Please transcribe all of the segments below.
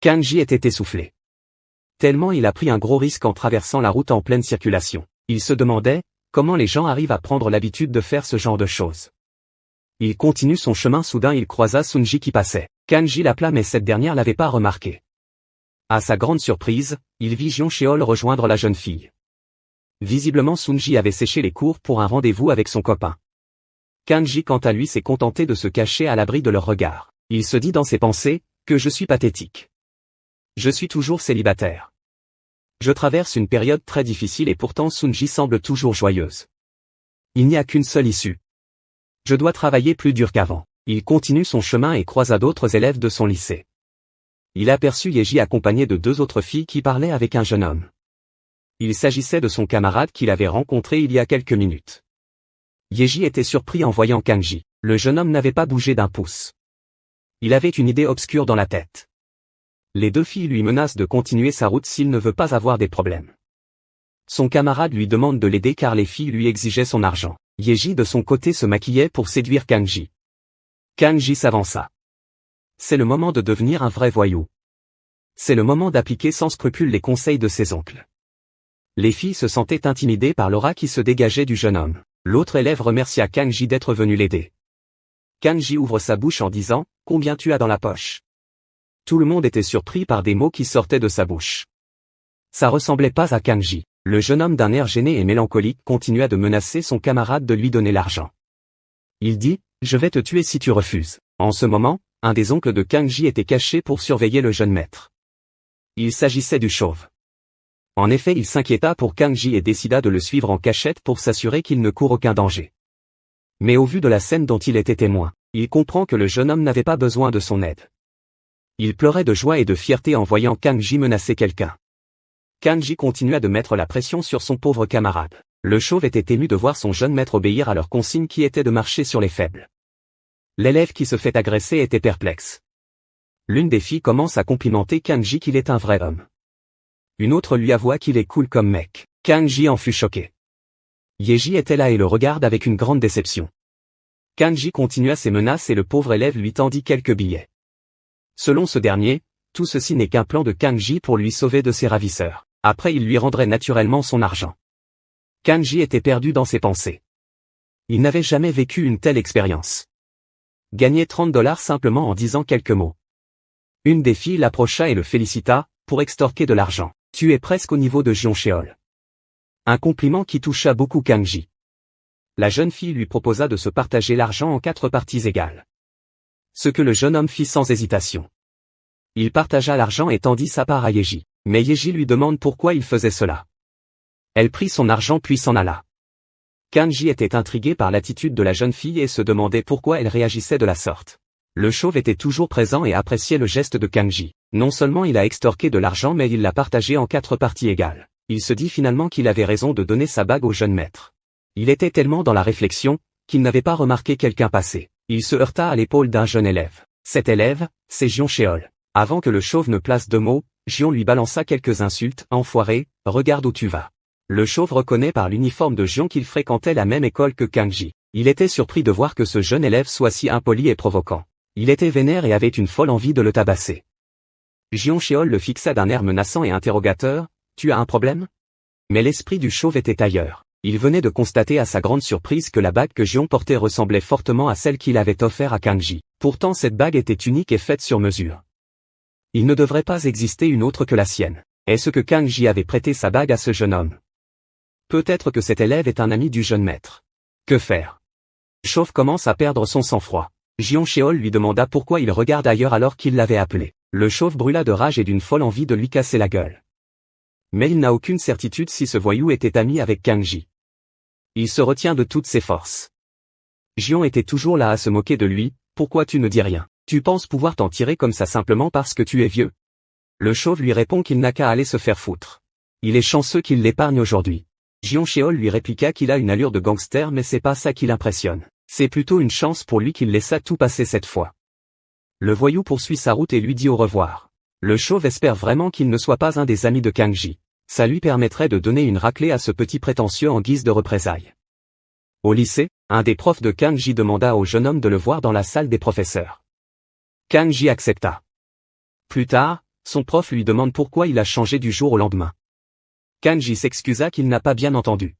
Kanji était essoufflé. Tellement il a pris un gros risque en traversant la route en pleine circulation. Il se demandait comment les gens arrivent à prendre l'habitude de faire ce genre de choses. Il continue son chemin, soudain il croisa Sunji qui passait. Kanji l'appela mais cette dernière l'avait pas remarqué. À sa grande surprise, il vit Gion Cheol rejoindre la jeune fille. Visiblement Sunji avait séché les cours pour un rendez-vous avec son copain. Kanji quant à lui s'est contenté de se cacher à l'abri de leur regard. Il se dit dans ses pensées, que je suis pathétique. Je suis toujours célibataire. Je traverse une période très difficile et pourtant Sunji semble toujours joyeuse. Il n'y a qu'une seule issue. Je dois travailler plus dur qu'avant. Il continue son chemin et croisa d'autres élèves de son lycée. Il aperçut Yeji accompagné de 2 autres filles qui parlaient avec un jeune homme. Il s'agissait de son camarade qu'il avait rencontré il y a quelques minutes. Yeji était surpris en voyant Kanji. Le jeune homme n'avait pas bougé d'un pouce. Il avait une idée obscure dans la tête. Les 2 filles lui menacent de continuer sa route s'il ne veut pas avoir des problèmes. Son camarade lui demande de l'aider car les filles lui exigeaient son argent. Yeji de son côté se maquillait pour séduire Kanji. Kanji s'avança. C'est le moment de devenir un vrai voyou. C'est le moment d'appliquer sans scrupule les conseils de ses oncles. Les filles se sentaient intimidées par l'aura qui se dégageait du jeune homme. L'autre élève remercia Kanji d'être venu l'aider. Kanji ouvre sa bouche en disant « Combien tu as dans la poche ?» Tout le monde était surpris par des mots qui sortaient de sa bouche. Ça ressemblait pas à Kanji. Le jeune homme d'un air gêné et mélancolique continua de menacer son camarade de lui donner l'argent. Il dit « Je vais te tuer si tu refuses ». En ce moment, un des oncles de Kanji était caché pour surveiller le jeune maître. Il s'agissait du chauve. En effet, il s'inquiéta pour Kanji et décida de le suivre en cachette pour s'assurer qu'il ne court aucun danger. Mais au vu de la scène dont il était témoin, il comprend que le jeune homme n'avait pas besoin de son aide. Il pleurait de joie et de fierté en voyant Kanji menacer quelqu'un. Kanji continua de mettre la pression sur son pauvre camarade. Le chauve était ému de voir son jeune maître obéir à leur consigne qui était de marcher sur les faibles. L'élève qui se fait agresser était perplexe. L'une des filles commence à complimenter Kanji qu'il est un vrai homme. Une autre lui avoua qu'il est cool comme mec. Kanji en fut choqué. Yeji était là et le regarde avec une grande déception. Kanji continua ses menaces et le pauvre élève lui tendit quelques billets. Selon ce dernier, tout ceci n'est qu'un plan de Kanji pour lui sauver de ses ravisseurs. Après il lui rendrait naturellement son argent. Kanji était perdu dans ses pensées. Il n'avait jamais vécu une telle expérience. Gagner $30 simplement en disant quelques mots. Une des filles l'approcha et le félicita, pour extorquer de l'argent. Tu es presque au niveau de Gion Cheol. Un compliment qui toucha beaucoup Kanji. La jeune fille lui proposa de se partager l'argent en 4 parties égales. Ce que le jeune homme fit sans hésitation. Il partagea l'argent et tendit sa part à Yeji. Mais Yeji lui demande pourquoi il faisait cela. Elle prit son argent puis s'en alla. Kanji était intrigué par l'attitude de la jeune fille et se demandait pourquoi elle réagissait de la sorte. Le chauve était toujours présent et appréciait le geste de Kanji. Non seulement il a extorqué de l'argent mais il l'a partagé en 4 parties égales. Il se dit finalement qu'il avait raison de donner sa bague au jeune maître. Il était tellement dans la réflexion, qu'il n'avait pas remarqué quelqu'un passer. Il se heurta à l'épaule d'un jeune élève. Cet élève, c'est Gion Cheol. Avant que le chauve ne place 2 mots, Gion lui balança quelques insultes. Enfoiré, regarde où tu vas. Le chauve reconnaît par l'uniforme de Gion qu'il fréquentait la même école que Kanji. Il était surpris de voir que ce jeune élève soit si impoli et provoquant. Il était vénère et avait une folle envie de le tabasser. Gion Cheol le fixa d'un air menaçant et interrogateur. Tu as un problème? Mais l'esprit du chauve était ailleurs. Il venait de constater à sa grande surprise que la bague que Gion portait ressemblait fortement à celle qu'il avait offerte à Kanji. Pourtant cette bague était unique et faite sur mesure. Il ne devrait pas exister une autre que la sienne. Est-ce que Kanji avait prêté sa bague à ce jeune homme? Peut-être que cet élève est un ami du jeune maître. Que faire? Le chauve commence à perdre son sang-froid. Gion Cheol lui demanda pourquoi il regarde ailleurs alors qu'il l'avait appelé. Le chauve brûla de rage et d'une folle envie de lui casser la gueule. Mais il n'a aucune certitude si ce voyou était ami avec Kanji. Il se retient de toutes ses forces. Gion était toujours là à se moquer de lui. Pourquoi tu ne dis rien? Tu penses pouvoir t'en tirer comme ça simplement parce que tu es vieux? Le chauve lui répond qu'il n'a qu'à aller se faire foutre. Il est chanceux qu'il l'épargne aujourd'hui. Gion Cheol lui répliqua qu'il a une allure de gangster mais c'est pas ça qui l'impressionne. C'est plutôt une chance pour lui qu'il laissa tout passer cette fois. Le voyou poursuit sa route et lui dit au revoir. Le chauve espère vraiment qu'il ne soit pas un des amis de Kanji. Ça lui permettrait de donner une raclée à ce petit prétentieux en guise de représailles. Au lycée, un des profs de Kanji demanda au jeune homme de le voir dans la salle des professeurs. Kanji accepta. Plus tard, Son prof lui demande pourquoi il a changé du jour au lendemain. Kanji s'excusa qu'il n'a pas bien entendu.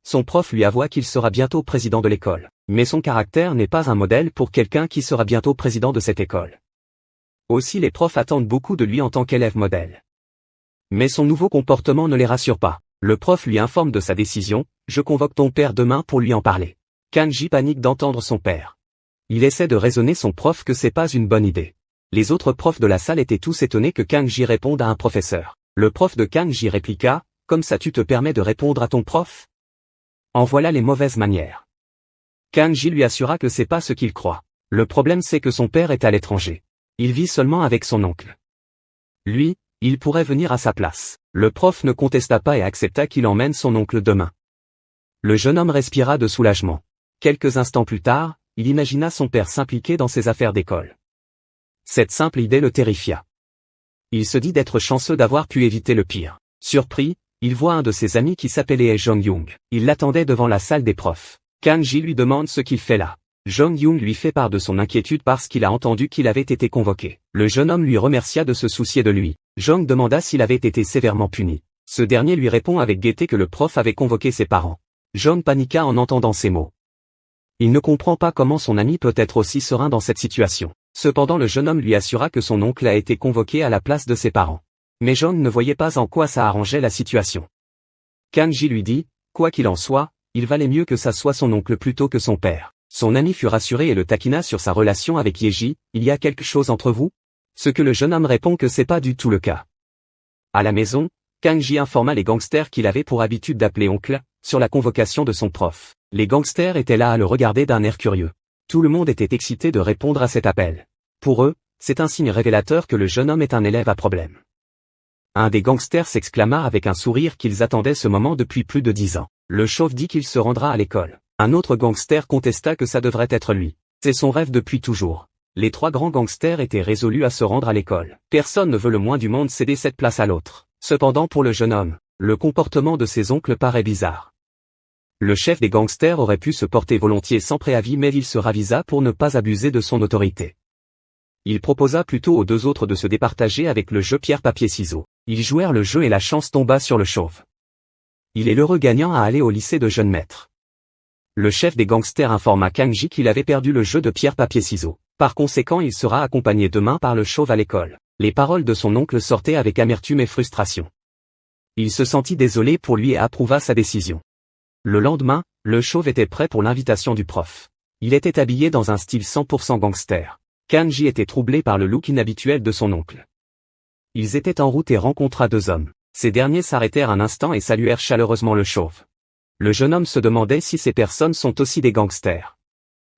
Son prof lui avoua qu'il sera bientôt président de l'école, mais son caractère n'est pas un modèle pour quelqu'un qui sera bientôt président de cette école. Aussi les profs attendent beaucoup de lui en tant qu'élève modèle. Mais son nouveau comportement ne les rassure pas. Le prof lui informe de sa décision, « Je convoque ton père demain pour lui en parler ». Kanji panique d'entendre son père. Il essaie de raisonner son prof que c'est pas une bonne idée. Les autres profs de la salle étaient tous étonnés que Kanji réponde à un professeur. Le prof de Kanji répliqua, « Comme ça tu te permets de répondre à ton prof ? En voilà les mauvaises manières. » Kanji lui assura que c'est pas ce qu'il croit. Le problème c'est que son père est à l'étranger. Il vit seulement avec son oncle. Lui, il pourrait venir à sa place. Le prof ne contesta pas et accepta qu'il emmène son oncle demain. Le jeune homme respira de soulagement. Quelques instants plus tard, il imagina son père s'impliquer dans ses affaires d'école. Cette simple idée le terrifia. Il se dit d'être chanceux d'avoir pu éviter le pire. Surpris, il voit un de ses amis qui s'appelait Jong-young. Il l'attendait devant la salle des profs. Kanji lui demande ce qu'il fait là. Jong-young lui fait part de son inquiétude parce qu'il a entendu qu'il avait été convoqué. Le jeune homme lui remercia de se soucier de lui. Jong demanda s'il avait été sévèrement puni. Ce dernier lui répond avec gaieté que le prof avait convoqué ses parents. Jong paniqua en entendant ces mots. Il ne comprend pas comment son ami peut être aussi serein dans cette situation. Cependant le jeune homme lui assura que son oncle a été convoqué à la place de ses parents. Mais Jong ne voyait pas en quoi ça arrangeait la situation. Kanji lui dit, quoi qu'il en soit, il valait mieux que ça soit son oncle plutôt que son père. Son ami fut rassuré et le taquina sur sa relation avec Yeji, il y a quelque chose entre vous ? Ce que le jeune homme répond que c'est pas du tout le cas. À la maison, Kanji informa les gangsters qu'il avait pour habitude d'appeler oncle, sur la convocation de son prof. Les gangsters étaient là à le regarder d'un air curieux. Tout le monde était excité de répondre à cet appel. Pour eux, c'est un signe révélateur que le jeune homme est un élève à problème. Un des gangsters s'exclama avec un sourire qu'ils attendaient ce moment depuis plus de 10 ans. Le chauve dit qu'il se rendra à l'école. Un autre gangster contesta que ça devrait être lui. C'est son rêve depuis toujours. Les trois grands gangsters étaient résolus à se rendre à l'école. Personne ne veut le moins du monde céder cette place à l'autre. Cependant pour le jeune homme, le comportement de ses oncles paraît bizarre. Le chef des gangsters aurait pu se porter volontiers sans préavis mais il se ravisa pour ne pas abuser de son autorité. Il proposa plutôt aux deux autres de se départager avec le jeu pierre-papier-ciseaux. Ils jouèrent le jeu et la chance tomba sur le chauve. Il est l'heureux gagnant à aller au lycée de jeunes maîtres. Le chef des gangsters informa Kanji qu'il avait perdu le jeu de pierre-papier-ciseaux. Par conséquent il sera accompagné demain par le chauve à l'école. Les paroles de son oncle sortaient avec amertume et frustration. Il se sentit désolé pour lui et approuva sa décision. Le lendemain, le chauve était prêt pour l'invitation du prof. Il était habillé dans un style 100% gangster. Kanji était troublé par le look inhabituel de son oncle. Ils étaient en route et rencontra deux hommes. Ces derniers s'arrêtèrent un instant et saluèrent chaleureusement le chauve. Le jeune homme se demandait si ces personnes sont aussi des gangsters.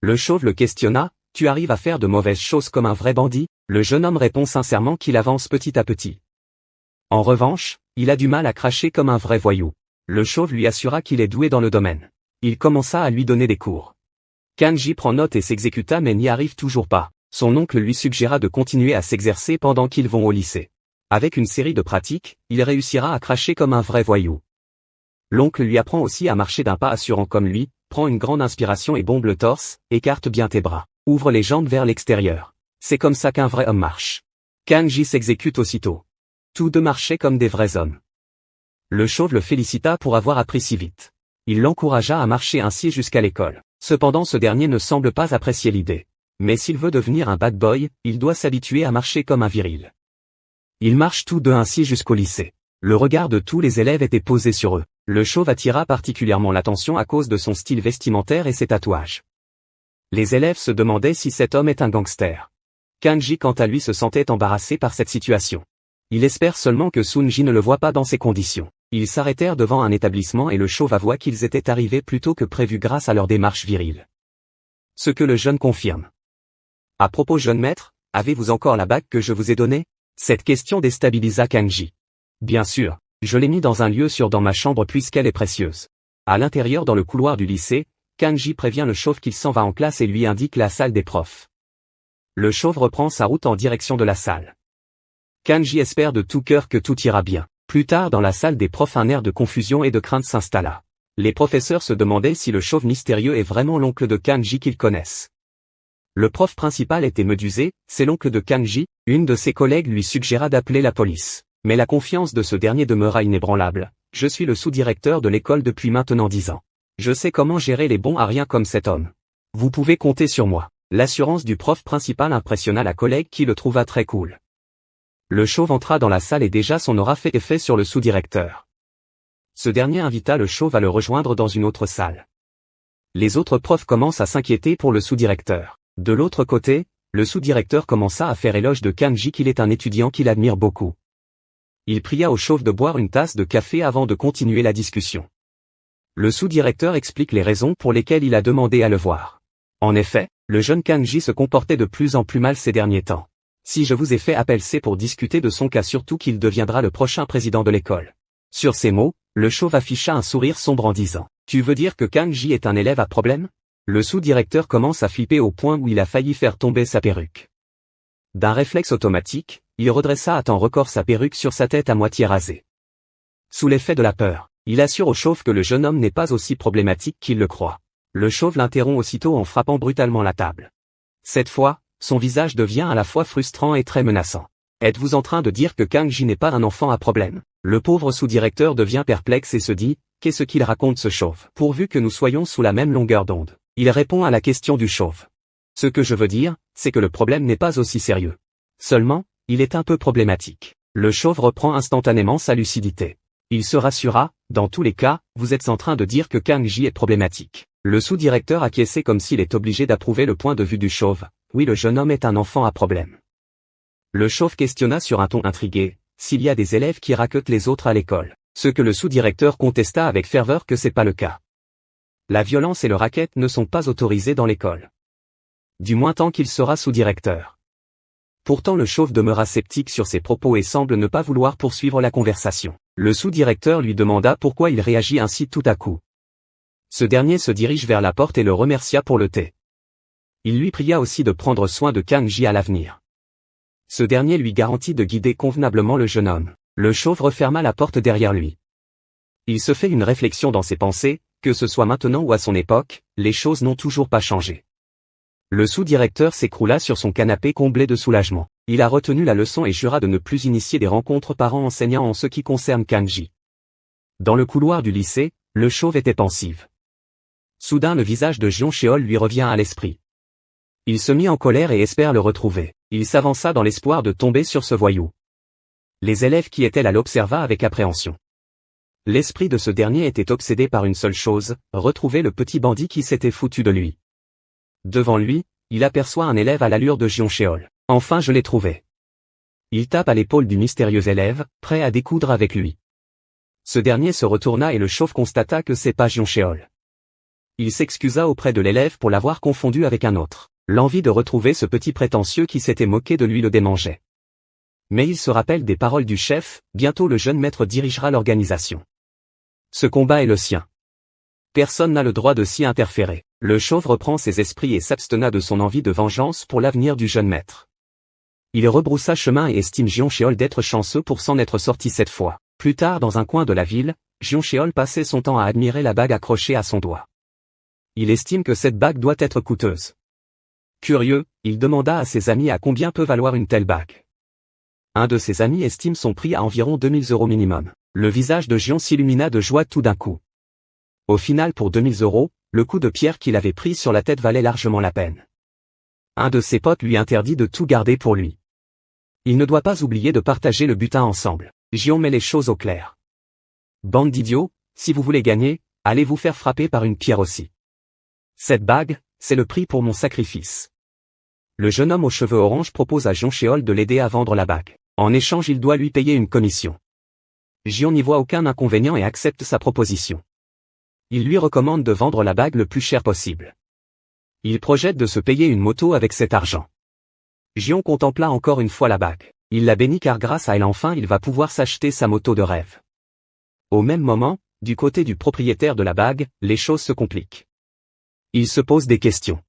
Le chauve le questionna, « Tu arrives à faire de mauvaises choses comme un vrai bandit ?» Le jeune homme répond sincèrement qu'il avance petit à petit. En revanche, il a du mal à cracher comme un vrai voyou. Le chauve lui assura qu'il est doué dans le domaine. Il commença à lui donner des cours. Kanji prend note et s'exécuta mais n'y arrive toujours pas. Son oncle lui suggéra de continuer à s'exercer pendant qu'ils vont au lycée. Avec une série de pratiques, il réussira à cracher comme un vrai voyou. L'oncle lui apprend aussi à marcher d'un pas assurant comme lui, prend une grande inspiration et bombe le torse, écarte bien tes bras, ouvre les jambes vers l'extérieur. C'est comme ça qu'un vrai homme marche. Kanji s'exécute aussitôt. Tous deux marchaient comme des vrais hommes. Le chauve le félicita pour avoir appris si vite. Il l'encouragea à marcher ainsi jusqu'à l'école. Cependant ce dernier ne semble pas apprécier l'idée. Mais s'il veut devenir un bad boy, il doit s'habituer à marcher comme un viril. Ils marchent tous deux ainsi jusqu'au lycée. Le regard de tous les élèves était posé sur eux. Le chauve attira particulièrement l'attention à cause de son style vestimentaire et ses tatouages. Les élèves se demandaient si cet homme est un gangster. Kanji quant à lui se sentait embarrassé par cette situation. Il espère seulement que Sunji ne le voit pas dans ces conditions. Ils s'arrêtèrent devant un établissement et le chauve avoua qu'ils étaient arrivés plus tôt que prévu grâce à leur démarche virile. Ce que le jeune confirme. À propos jeune maître, avez-vous encore la bague que je vous ai donnée ? Cette question déstabilisa Kanji. Bien sûr, je l'ai mis dans un lieu sûr dans ma chambre puisqu'elle est précieuse. À l'intérieur dans le couloir du lycée, Kanji prévient le chauve qu'il s'en va en classe et lui indique la salle des profs. Le chauve reprend sa route en direction de la salle. Kanji espère de tout cœur que tout ira bien. Plus tard dans la salle des profs un air de confusion et de crainte s'installa. Les professeurs se demandaient si le chauve mystérieux est vraiment l'oncle de Kanji qu'ils connaissent. Le prof principal était médusé, c'est l'oncle de Kanji, une de ses collègues lui suggéra d'appeler la police. Mais la confiance de ce dernier demeura inébranlable. Je suis le sous-directeur de l'école depuis maintenant 10 ans. Je sais comment gérer les bons à rien comme cet homme. Vous pouvez compter sur moi. L'assurance du prof principal impressionna la collègue qui le trouva très cool. Le chauve entra dans la salle et déjà son aura fait effet sur le sous-directeur. Ce dernier invita le chauve à le rejoindre dans une autre salle. Les autres profs commencent à s'inquiéter pour le sous-directeur. De l'autre côté, le sous-directeur commença à faire éloge de Kanji qu'il est un étudiant qu'il admire beaucoup. Il pria au chauve de boire une tasse de café avant de continuer la discussion. Le sous-directeur explique les raisons pour lesquelles il a demandé à le voir. En effet, le jeune Kanji se comportait de plus en plus mal ces derniers temps. Si je vous ai fait appel, c'est pour discuter de son cas, surtout qu'il deviendra le prochain président de l'école. Sur ces mots, le chauve afficha un sourire sombre en disant « Tu veux dire que Kanji est un élève à problème ?» Le sous-directeur commence à flipper au point où il a failli faire tomber sa perruque. D'un réflexe automatique, il redressa à temps record sa perruque sur sa tête à moitié rasée. Sous l'effet de la peur, il assure au chauve que le jeune homme n'est pas aussi problématique qu'il le croit. Le chauve l'interrompt aussitôt en frappant brutalement la table. Cette fois, son visage devient à la fois frustrant et très menaçant. « Êtes-vous en train de dire que Kanji n'est pas un enfant à problème ?» Le pauvre sous-directeur devient perplexe et se dit « Qu'est-ce qu'il raconte ce chauve ?» Pourvu que nous soyons sous la même longueur d'onde. Il répond à la question du chauve. Ce que je veux dire, c'est que le problème n'est pas aussi sérieux. Seulement, il est un peu problématique. Le chauve reprend instantanément sa lucidité. Il se rassura, dans tous les cas, vous êtes en train de dire que Kanji est problématique. Le sous-directeur acquiesçait comme s'il est obligé d'approuver le point de vue du chauve. Oui, le jeune homme est un enfant à problème. Le chauve questionna sur un ton intrigué, s'il y a des élèves qui raquettent les autres à l'école. Ce que le sous-directeur contesta avec ferveur que c'est pas le cas. La violence et le racket ne sont pas autorisés dans l'école. Du moins tant qu'il sera sous-directeur. Pourtant le chauve demeura sceptique sur ses propos et semble ne pas vouloir poursuivre la conversation. Le sous-directeur lui demanda pourquoi il réagit ainsi tout à coup. Ce dernier se dirige vers la porte et le remercia pour le thé. Il lui pria aussi de prendre soin de Kanji à l'avenir. Ce dernier lui garantit de guider convenablement le jeune homme. Le chauve referma la porte derrière lui. Il se fait une réflexion dans ses pensées, que ce soit maintenant ou à son époque, les choses n'ont toujours pas changé. Le sous-directeur s'écroula sur son canapé comblé de soulagement. Il a retenu la leçon et jura de ne plus initier des rencontres parents-enseignants en ce qui concerne Kanji. Dans le couloir du lycée, le chauve était pensif. Soudain le visage de Jion Cheol lui revient à l'esprit. Il se mit en colère et espère le retrouver. Il s'avança dans l'espoir de tomber sur ce voyou. Les élèves qui étaient là l'observa avec appréhension. L'esprit de ce dernier était obsédé par une seule chose, retrouver le petit bandit qui s'était foutu de lui. Devant lui, il aperçoit un élève à l'allure de Jion Cheol. Enfin je l'ai trouvé. Il tape à l'épaule du mystérieux élève, prêt à découdre avec lui. Ce dernier se retourna et le chauve constata que c'est pas Jion Cheol. Il s'excusa auprès de l'élève pour l'avoir confondu avec un autre. L'envie de retrouver ce petit prétentieux qui s'était moqué de lui le démangeait. Mais il se rappelle des paroles du chef, bientôt le jeune maître dirigera l'organisation. Ce combat est le sien. Personne n'a le droit de s'y interférer. Le chauve reprend ses esprits et s'abstena de son envie de vengeance pour l'avenir du jeune maître. Il rebroussa chemin et estime Jion Cheol d'être chanceux pour s'en être sorti cette fois. Plus tard dans un coin de la ville, Jion Cheol passait son temps à admirer la bague accrochée à son doigt. Il estime que cette bague doit être coûteuse. Curieux, il demanda à ses amis à combien peut valoir une telle bague. Un de ses amis estime son prix à environ 2000 € minimum. Le visage de Jion s'illumina de joie tout d'un coup. Au final pour 2000 €, le coup de pierre qu'il avait pris sur la tête valait largement la peine. Un de ses potes lui interdit de tout garder pour lui. Il ne doit pas oublier de partager le butin ensemble. Jion met les choses au clair. Bande d'idiots, si vous voulez gagner, allez vous faire frapper par une pierre aussi. Cette bague, c'est le prix pour mon sacrifice. Le jeune homme aux cheveux orange propose à Jion Cheol de l'aider à vendre la bague. En échange il doit lui payer une commission. Jion n'y voit aucun inconvénient et accepte sa proposition. Il lui recommande de vendre la bague le plus cher possible. Il projette de se payer une moto avec cet argent. Jion contempla encore une fois la bague. Il la bénit car grâce à elle enfin il va pouvoir s'acheter sa moto de rêve. Au même moment, du côté du propriétaire de la bague, les choses se compliquent. Il se pose des questions.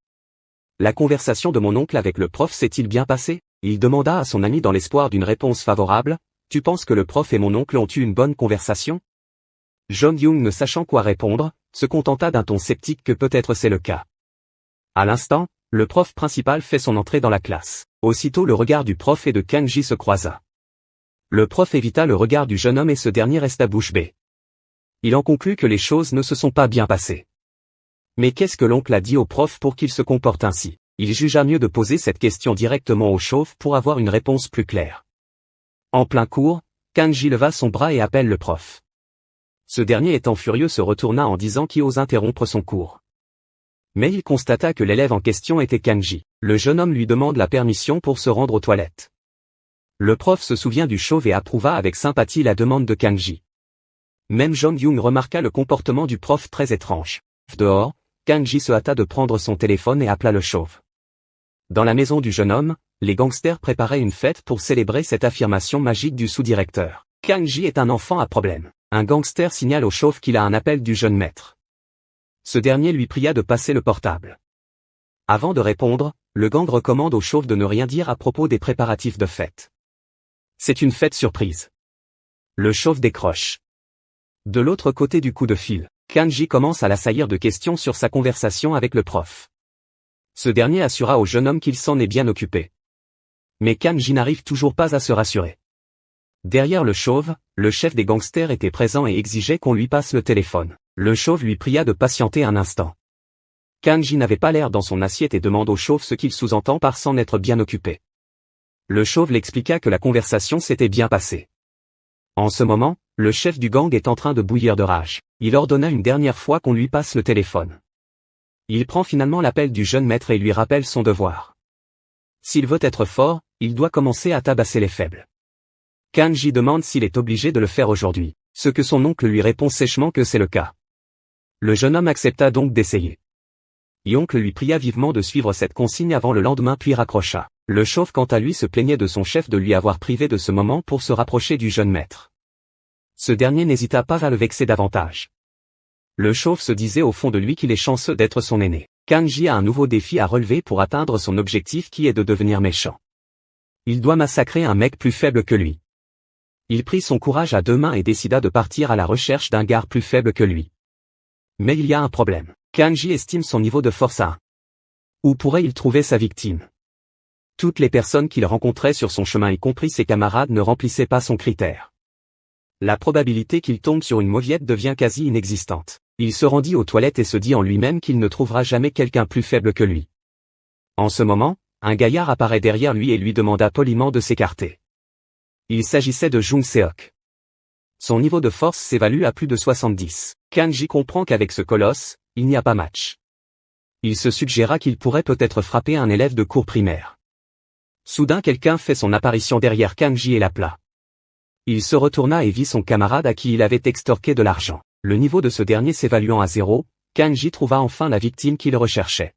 La conversation de mon oncle avec le prof s'est-il bien passée? Il demanda à son ami dans l'espoir d'une réponse favorable. Tu penses que le prof et mon oncle ont eu une bonne conversation? Jong Young ne sachant quoi répondre, se contenta d'un ton sceptique que peut-être c'est le cas. À l'instant, Le prof principal fait son entrée dans la classe. Aussitôt le regard du prof et de Kanji se croisa. Le prof évita le regard du jeune homme et ce dernier resta bouche bée. Il en conclut que les choses ne se sont pas bien passées. Mais qu'est-ce que l'oncle a dit au prof pour qu'il se comporte ainsi? Il jugea mieux de poser cette question directement au chauve pour avoir une réponse plus claire. En plein cours, Kanji leva son bras et appelle le prof. Ce dernier étant furieux se retourna en disant qu'il ose interrompre son cours. Mais il constata que l'élève en question était Kanji. Le jeune homme lui demande la permission pour se rendre aux toilettes. Le prof se souvient du chauve et approuva avec sympathie la demande de Kanji. Même Jong-young remarqua le comportement du prof très étrange. Dehors, Kanji se hâta de prendre son téléphone et appela le chauve. Dans la maison du jeune homme, les gangsters préparaient une fête pour célébrer cette affirmation magique du sous-directeur. Kanji est un enfant à problème. Un gangster signale au chauve qu'il a un appel du jeune maître. Ce dernier lui pria de passer le portable. Avant de répondre, le gang recommande au chauve de ne rien dire à propos des préparatifs de fête. C'est une fête surprise. Le chauve décroche. De l'autre côté du coup de fil, Kanji commence à l'assaillir de questions sur sa conversation avec le prof. Ce dernier assura au jeune homme qu'il s'en est bien occupé. Mais Kanji n'arrive toujours pas à se rassurer. Derrière le chauve, le chef des gangsters était présent et exigeait qu'on lui passe le téléphone. Le chauve lui pria de patienter un instant. Kanji n'avait pas l'air dans son assiette et demande au chauve ce qu'il sous-entend par s'en être bien occupé. Le chauve l'expliqua que la conversation s'était bien passée. En ce moment, le chef du gang est en train de bouillir de rage. Il ordonna une dernière fois qu'on lui passe le téléphone. Il prend finalement l'appel du jeune maître et lui rappelle son devoir. S'il veut être fort, il doit commencer à tabasser les faibles. Kanji demande s'il est obligé de le faire aujourd'hui, ce que son oncle lui répond sèchement que c'est le cas. Le jeune homme accepta donc d'essayer. L'oncle lui pria vivement de suivre cette consigne avant le lendemain puis raccrocha. Le chauve quant à lui se plaignait de son chef de lui avoir privé de ce moment pour se rapprocher du jeune maître. Ce dernier n'hésita pas à le vexer davantage. Le chauve se disait au fond de lui qu'il est chanceux d'être son aîné. Kanji a un nouveau défi à relever pour atteindre son objectif qui est de devenir méchant. Il doit massacrer un mec plus faible que lui. Il prit son courage à deux mains et décida de partir à la recherche d'un gars plus faible que lui. Mais il y a un problème. Kanji estime son niveau de force à 1. Où pourrait-il trouver sa victime? Toutes les personnes qu'il rencontrait sur son chemin y compris ses camarades ne remplissaient pas son critère. La probabilité qu'il tombe sur une mauviette devient quasi inexistante. Il se rendit aux toilettes et se dit en lui-même qu'il ne trouvera jamais quelqu'un plus faible que lui. En ce moment, un gaillard apparaît derrière lui et lui demanda poliment de s'écarter. Il s'agissait de Jung Seok. Son niveau de force s'évalue à plus de 70. Kanji comprend qu'avec ce colosse, il n'y a pas match. Il se suggéra qu'il pourrait peut-être frapper un élève de cours primaire. Soudain quelqu'un fait son apparition derrière Kanji et l'appela. Il se retourna et vit son camarade à qui il avait extorqué de l'argent. Le niveau de ce dernier s'évaluant à 0, Kanji trouva enfin la victime qu'il recherchait.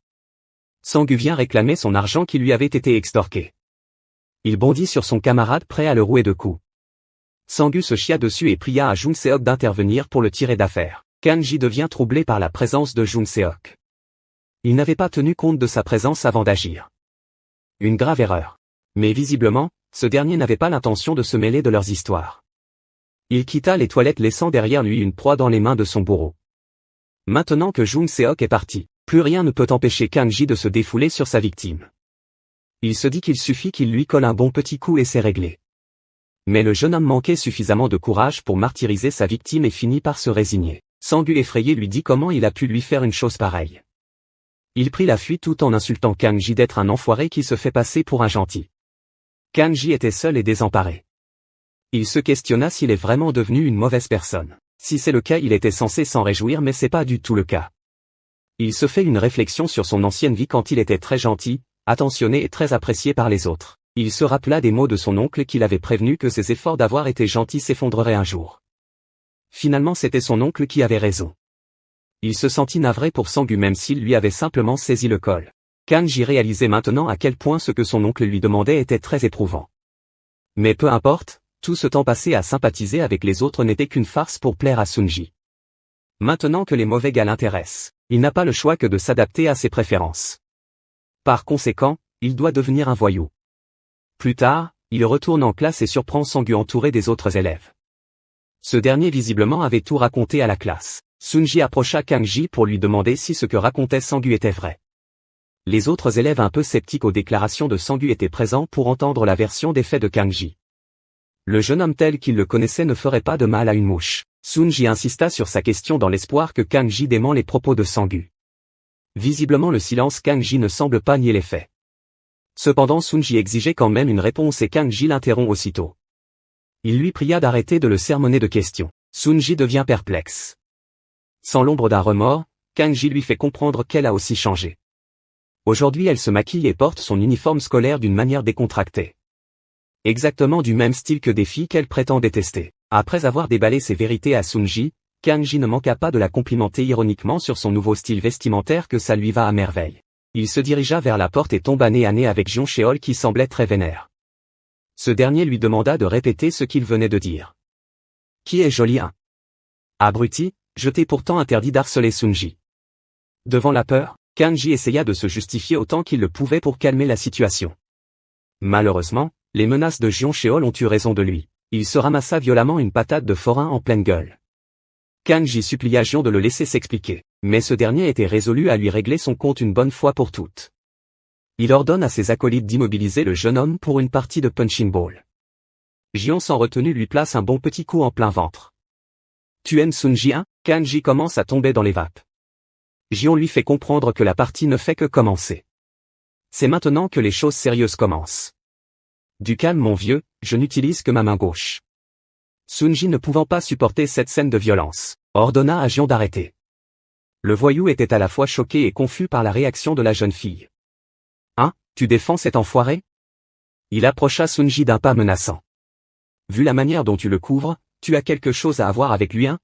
Sang-gu vient réclamer son argent qui lui avait été extorqué. Il bondit sur son camarade prêt à le rouer de coups. Sang-gu se chia dessus et pria à Jung Seok d'intervenir pour le tirer d'affaire. Kanji devient troublé par la présence de Jung Seok. Il n'avait pas tenu compte de sa présence avant d'agir. Une grave erreur. Mais visiblement, ce dernier n'avait pas l'intention de se mêler de leurs histoires. Il quitta les toilettes laissant derrière lui une proie dans les mains de son bourreau. Maintenant que Jung Seok est parti, plus rien ne peut empêcher Kanji de se défouler sur sa victime. Il se dit qu'il suffit qu'il lui colle un bon petit coup et c'est réglé. Mais le jeune homme manquait suffisamment de courage pour martyriser sa victime et finit par se résigner. Sang-gu effrayé lui dit comment il a pu lui faire une chose pareille. Il prit la fuite tout en insultant Kanji d'être un enfoiré qui se fait passer pour un gentil. Kanji était seul et désemparé. Il se questionna s'il est vraiment devenu une mauvaise personne. Si c'est le cas, il était censé s'en réjouir mais c'est pas du tout le cas. Il se fait une réflexion sur son ancienne vie quand il était très gentil, attentionné et très apprécié par les autres. Il se rappela des mots de son oncle qui l'avait prévenu que ses efforts d'avoir été gentil s'effondreraient un jour. Finalement c'était son oncle qui avait raison. Il se sentit navré pour Sang-gu même s'il lui avait simplement saisi le col. Kanji réalisait maintenant à quel point ce que son oncle lui demandait était très éprouvant. Mais peu importe, tout ce temps passé à sympathiser avec les autres n'était qu'une farce pour plaire à Sunji. Maintenant que les mauvais gars l'intéressent, il n'a pas le choix que de s'adapter à ses préférences. Par conséquent, il doit devenir un voyou. Plus tard, il retourne en classe et surprend Sang-gu entouré des autres élèves. Ce dernier visiblement avait tout raconté à la classe. Sunji approcha Kanji pour lui demander si ce que racontait Sang-gu était vrai. Les autres élèves un peu sceptiques aux déclarations de Sang-gu étaient présents pour entendre la version des faits de Kang-ji. Le jeune homme tel qu'il le connaissait ne ferait pas de mal à une mouche. Sun-ji insista sur sa question dans l'espoir que Kang-ji dément les propos de Sang-gu. Visiblement le silence Kang-ji ne semble pas nier les faits. Cependant Sun-ji exigeait quand même une réponse et Kang-ji l'interrompt aussitôt. Il lui pria d'arrêter de le sermonner de questions. Sun-ji devient perplexe. Sans l'ombre d'un remords, Kang-ji lui fait comprendre qu'elle a aussi changé. Aujourd'hui elle se maquille et porte son uniforme scolaire d'une manière décontractée. Exactement du même style que des filles qu'elle prétend détester. Après avoir déballé ses vérités à Sun-ji, Kang-ji ne manqua pas de la complimenter ironiquement sur son nouveau style vestimentaire que ça lui va à merveille. Il se dirigea vers la porte et tomba nez à nez avec Jeon Cheol qui semblait très vénère. Ce dernier lui demanda de répéter ce qu'il venait de dire. Qui est joli hein? Abruti, je t'ai pourtant interdit d'harceler Sun-ji. Devant la peur, Kang-ji essaya de se justifier autant qu'il le pouvait pour calmer la situation. Malheureusement, les menaces de Jeon Cheol ont eu raison de lui. Il se ramassa violemment une patate de forain en pleine gueule. Kang-ji supplia Jeon de le laisser s'expliquer, mais ce dernier était résolu à lui régler son compte une bonne fois pour toutes. Il ordonne à ses acolytes d'immobiliser le jeune homme pour une partie de punching ball. Jeon sans retenue lui place un bon petit coup en plein ventre. Tu aimes Sun-ji hein? Kang-ji commence à tomber dans les vapes. Jeon lui fait comprendre que la partie ne fait que commencer. C'est maintenant que les choses sérieuses commencent. Du calme mon vieux, je n'utilise que ma main gauche. Sun-ji ne pouvant pas supporter cette scène de violence, ordonna à Jeon d'arrêter. Le voyou était à la fois choqué et confus par la réaction de la jeune fille. Hein, tu défends cet enfoiré? Il approcha Sun-ji d'un pas menaçant. Vu la manière dont tu le couvres, tu as quelque chose à avoir avec lui hein?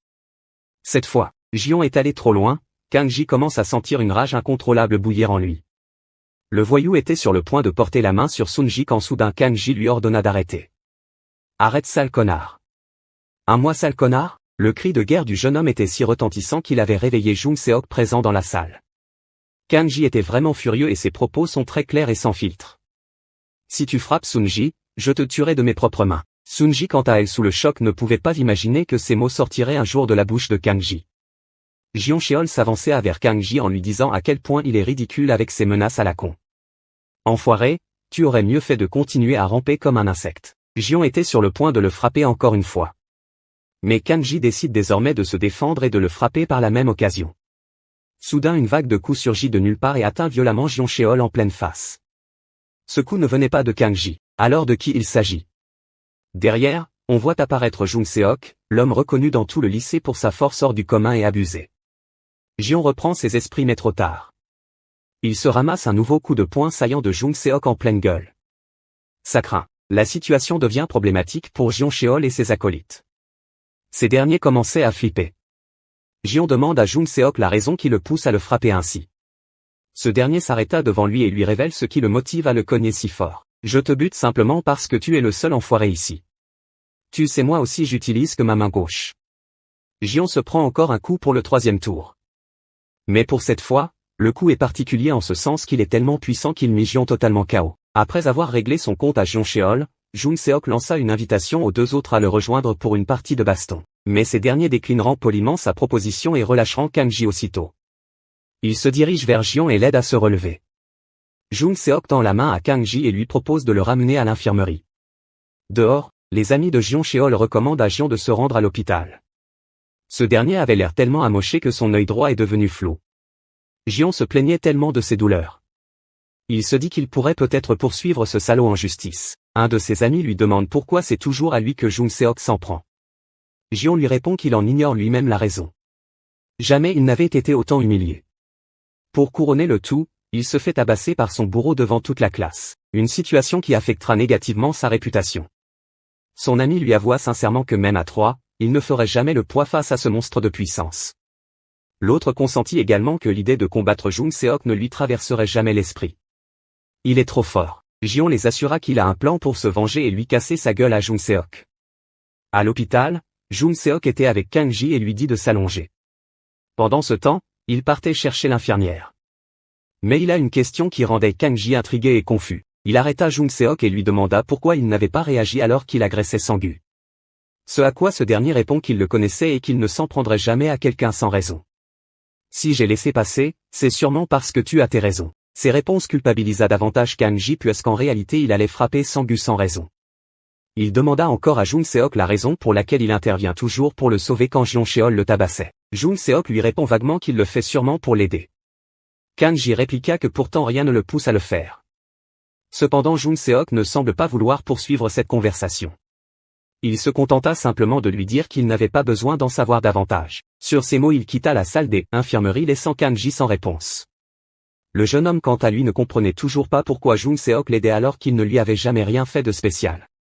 Cette fois, Jeon est allé trop loin, Kang-ji commence à sentir une rage incontrôlable bouillir en lui. Le voyou était sur le point de porter la main sur Sun-ji quand soudain Kang-ji lui ordonna d'arrêter. Arrête sale connard. Un moi sale connard? Le cri de guerre du jeune homme était si retentissant qu'il avait réveillé Jung Seok présent dans la salle. Kang-ji était vraiment furieux et ses propos sont très clairs et sans filtre. Si tu frappes Sun-ji, je te tuerai de mes propres mains. Sun-ji quant à elle sous le choc ne pouvait pas imaginer que ces mots sortiraient un jour de la bouche de Kang-ji. Jeon Cheol s'avançait vers Kang-ji en lui disant à quel point il est ridicule avec ses menaces à la con. Enfoiré, tu aurais mieux fait de continuer à ramper comme un insecte. Jeon était sur le point de le frapper encore une fois. Mais Kang-ji décide désormais de se défendre et de le frapper par la même occasion. Soudain une vague de coups surgit de nulle part et atteint violemment Jeon Cheol en pleine face. Ce coup ne venait pas de Kang-ji, alors de qui il s'agit? Derrière, on voit apparaître Jung Seok, l'homme reconnu dans tout le lycée pour sa force hors du commun et abusée. Jeon reprend ses esprits mais trop tard. Il se ramasse un nouveau coup de poing saillant de Jung Seok en pleine gueule. Ça craint. La situation devient problématique pour Jeon Cheol et ses acolytes. Ces derniers commençaient à flipper. Jeon demande à Jung Seok la raison qui le pousse à le frapper ainsi. Ce dernier s'arrêta devant lui et lui révèle ce qui le motive à le cogner si fort. Je te bute simplement parce que tu es le seul enfoiré ici. Tu sais moi aussi j'utilise que ma main gauche. Jeon se prend encore un coup pour le troisième tour. Mais pour cette fois, le coup est particulier en ce sens qu'il est tellement puissant qu'il mit Jeon totalement KO. Après avoir réglé son compte à Jeon Cheol, Jung Seok lança une invitation aux deux autres à le rejoindre pour une partie de baston. Mais ces derniers déclineront poliment sa proposition et relâcheront Kang-ji aussitôt. Il se dirige vers Jeon et l'aide à se relever. Jung Seok tend la main à Kang-ji et lui propose de le ramener à l'infirmerie. Dehors, les amis de Jeon Cheol recommandent à Jeon de se rendre à l'hôpital. Ce dernier avait l'air tellement amoché que son œil droit est devenu flou. Jeon se plaignait tellement de ses douleurs. Il se dit qu'il pourrait peut-être poursuivre ce salaud en justice. Un de ses amis lui demande pourquoi c'est toujours à lui que Jung Seok s'en prend. Jeon lui répond qu'il en ignore lui-même la raison. Jamais il n'avait été autant humilié. Pour couronner le tout, il se fait tabasser par son bourreau devant toute la classe, une situation qui affectera négativement sa réputation. Son ami lui avoua sincèrement que même à trois, il ne ferait jamais le poids face à ce monstre de puissance. L'autre consentit également que l'idée de combattre Jung Seok ne lui traverserait jamais l'esprit. Il est trop fort. Jeon les assura qu'il a un plan pour se venger et lui casser sa gueule à Jung Seok. À l'hôpital, Jung Seok était avec Kang-ji et lui dit de s'allonger. Pendant ce temps, il partait chercher l'infirmière. Mais il a une question qui rendait Kang-ji intrigué et confus. Il arrêta Jung Seok et lui demanda pourquoi il n'avait pas réagi alors qu'il agressait Sang-gu. Ce à quoi ce dernier répond qu'il le connaissait et qu'il ne s'en prendrait jamais à quelqu'un sans raison. Si j'ai laissé passer, c'est sûrement parce que tu as tes raisons. Ces réponses culpabilisa davantage Kang-ji puisqu'en réalité il allait frapper Sang-gu sans raison. Il demanda encore à Jun-seok la raison pour laquelle il intervient toujours pour le sauver quand Jeon-cheol le tabassait. Jun-seok lui répond vaguement qu'il le fait sûrement pour l'aider. Kang-ji répliqua que pourtant rien ne le pousse à le faire. Cependant Jun-seok ne semble pas vouloir poursuivre cette conversation. Il se contenta simplement de lui dire qu'il n'avait pas besoin d'en savoir davantage. Sur ces mots il quitta la salle des infirmeries laissant Kang-ji sans réponse. Le jeune homme quant à lui ne comprenait toujours pas pourquoi Jun-seok l'aidait alors qu'il ne lui avait jamais rien fait de spécial.